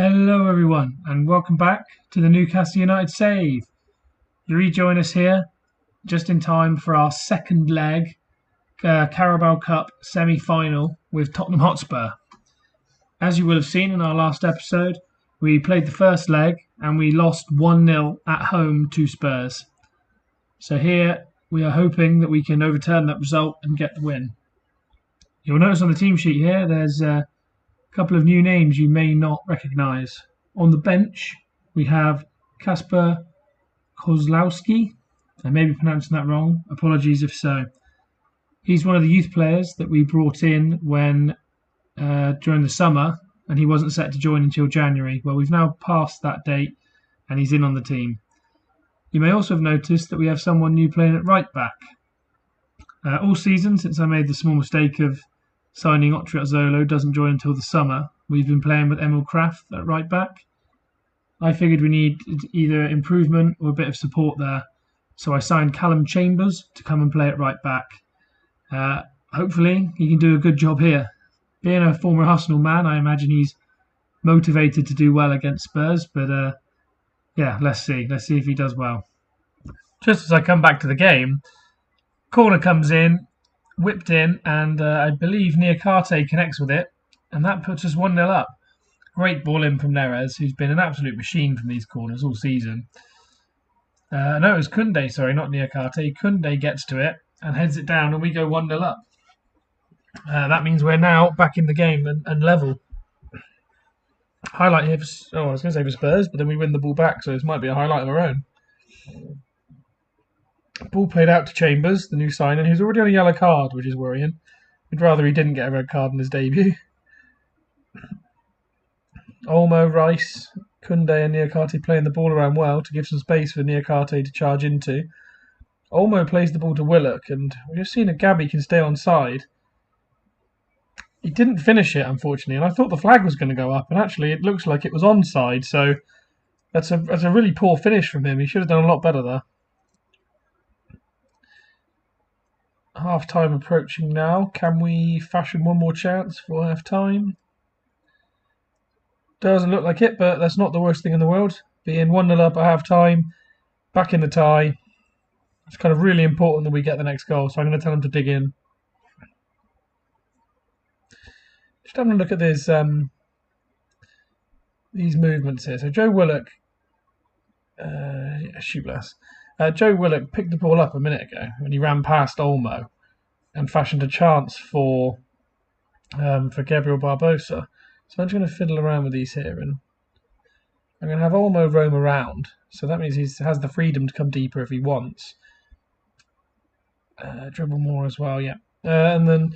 Hello, everyone, and welcome back to the Newcastle United save. You rejoin us here just in time for our second leg, Carabao Cup semi-final with Tottenham Hotspur. As you will have seen in our last episode, we played the first leg and we lost 1-0 at home to Spurs. So here we are hoping that we can overturn that result and get the win. You'll notice on the team sheet here there's a couple of new names you may not recognise. On the bench we have Kasper Kozlowski. I may be pronouncing that wrong. Apologies if so. He's one of the youth players that we brought in when during the summer, and he wasn't set to join until January. Well, we've now passed that date and he's in on the team. You may also have noticed that we have someone new playing at right back. All season, since I made the small mistake of signing Zolo doesn't join until the summer, we've been playing with Emil Kraft at right back. I figured we need either improvement or a bit of support there, so I signed Callum Chambers to come and play at right back. Hopefully he can do a good job here. Being a former Arsenal man, I imagine he's motivated to do well against Spurs, but yeah, let's see if he does well. Just as I come back to the game, corner comes in, whipped in, and I believe Niakate connects with it, and that puts us 1-0 up. Great ball in from Neres, who's been an absolute machine from these corners all season. No, it was Koundé, sorry, not Niakate. Koundé gets to it and heads it down, and we go 1-0 up. That means we're now back in the game and level. Highlight here I was going to say for Spurs, but then we win the ball back, so this might be a highlight of our own. Ball played out to Chambers, the new signing, who's already on a yellow card, which is worrying. We'd rather he didn't get a red card in his debut. Olmo, Rice, Koundé and Niakate playing the ball around well to give some space for Niakate to charge into. Olmo plays the ball to Willock, and we've just seen if Gabby can stay on side. He didn't finish it, unfortunately, and I thought the flag was going to go up, and actually it looks like it was onside, so that's a really poor finish from him. He should have done a lot better there. Half-time approaching now. Can we fashion one more chance for half-time? Doesn't look like it, but that's not the worst thing in the world. Being 1-0 up at half-time, back in the tie. It's kind of really important that we get the next goal, so I'm going to tell him to dig in. Just having a look at these movements here. So Joe Willock, Joe Willock picked the ball up a minute ago when he ran past Olmo and fashioned a chance for Gabriel Barbosa. So I'm just going to fiddle around with these here, and I'm going to have Olmo roam around. So that means he has the freedom to come deeper if he wants. Dribble more as well, yeah. And then,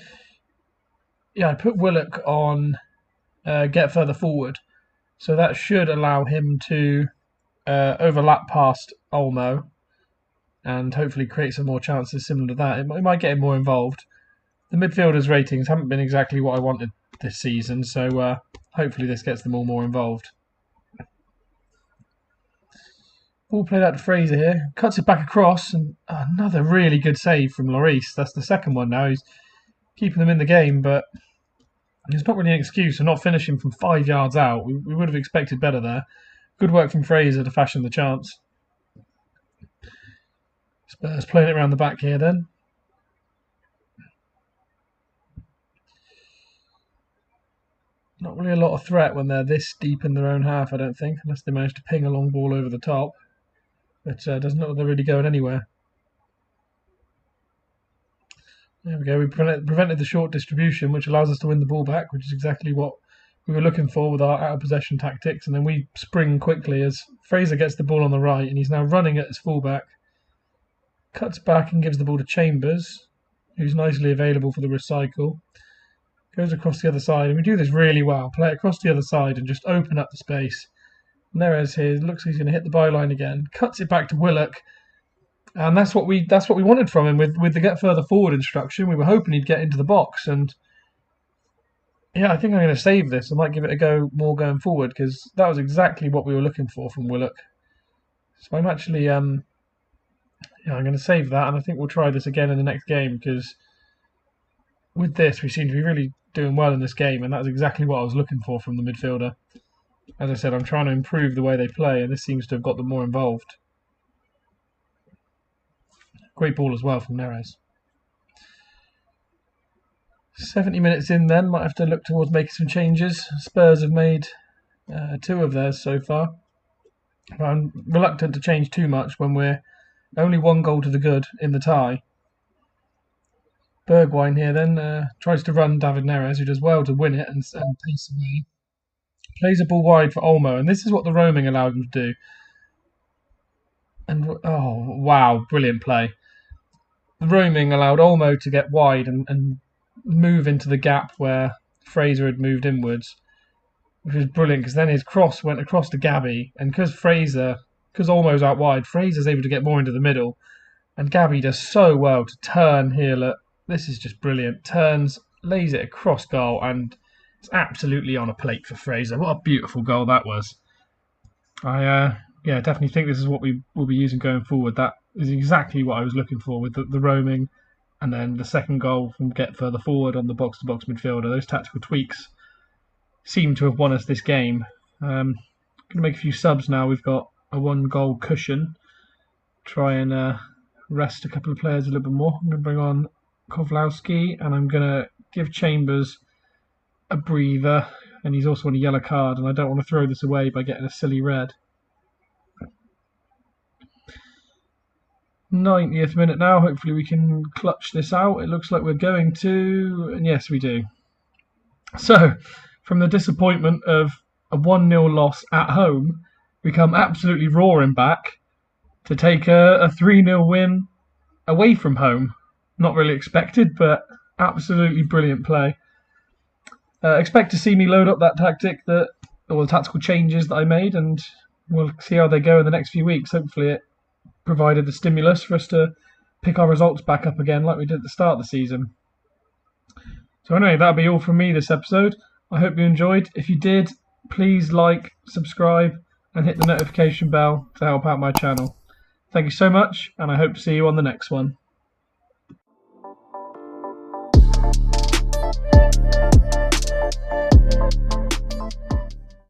yeah, I put Willock on get further forward. So that should allow him to overlap past Olmo and hopefully create some more chances similar to that. It might get him more involved. The midfielders' ratings haven't been exactly what I wanted this season, so hopefully this gets them all more involved. Ball played out to Fraser here. Cuts it back across, and another really good save from Lloris. That's the second one now. He's keeping them in the game, but there's not really an excuse for not finishing from 5 yards out. We would have expected better there. Good work from Fraser to fashion the chance. Spurs playing it around the back here then. Not really a lot of threat when they're this deep in their own half, I don't think, unless they manage to ping a long ball over the top. But doesn't look like they're really going anywhere. There we go. We prevented the short distribution, which allows us to win the ball back, which is exactly what we were looking for with our out-of-possession tactics. And then we spring quickly as Fraser gets the ball on the right, and he's now running at his fullback. Cuts back and gives the ball to Chambers, who's nicely available for the recycle. Goes across the other side, and we do this really well. Play it across the other side and just open up the space. Neres here looks like he's going to hit the byline again. Cuts it back to Willock, and that's what we wanted from him with the get further forward instruction. We were hoping he'd get into the box, and yeah, I think I'm going to save this. I might give it a go more going forward because that was exactly what we were looking for from Willock. So I'm actually I'm going to save that, and I think we'll try this again in the next game because with this we seem to be really doing well in this game, and that's exactly what I was looking for from the midfielder. As I said, I'm trying to improve the way they play, and this seems to have got them more involved. Great ball as well from Neres. 70 minutes in then, might have to look towards making some changes. Spurs have made 2 of theirs so far. But I'm reluctant to change too much when we're only 1 goal to the good in the tie. Bergwijn here then tries to run David Neres, who does well to win it and pace away. Plays a ball wide for Olmo, and this is what the roaming allowed him to do. And oh wow, brilliant play. The roaming allowed Olmo to get wide and move into the gap where Fraser had moved inwards, which was brilliant because then his cross went across to Gabby, and because Olmo's out wide, Fraser's able to get more into the middle, and Gabby does so well to turn here. Look, this is just brilliant. Turns, lays it across goal, and it's absolutely on a plate for Fraser. What a beautiful goal that was. I definitely think this is what we will be using going forward. That is exactly what I was looking for with the roaming, and then the second goal from get further forward on the box-to-box midfielder. Those tactical tweaks seem to have won us this game. Going to make a few subs now. We've got a 1-goal cushion. Try and rest a couple of players a little bit more. I'm going to bring on Kovlowski, and I'm going to give Chambers a breather, and he's also on a yellow card, and I don't want to throw this away by getting a silly red. 90th minute now. Hopefully we can clutch this out. It looks like we're going to, and yes, we do. So, from the disappointment of a 1-0 loss at home, we come absolutely roaring back to take a 3-0 win away from home. Not really expected, but absolutely brilliant play. Expect to see me load up that or the tactical changes that I made, and we'll see how they go in the next few weeks. Hopefully it provided the stimulus for us to pick our results back up again like we did at the start of the season. So anyway, that'll be all from me this episode. I hope you enjoyed. If you did, please like, subscribe, and hit the notification bell to help out my channel. Thank you so much, and I hope to see you on the next one.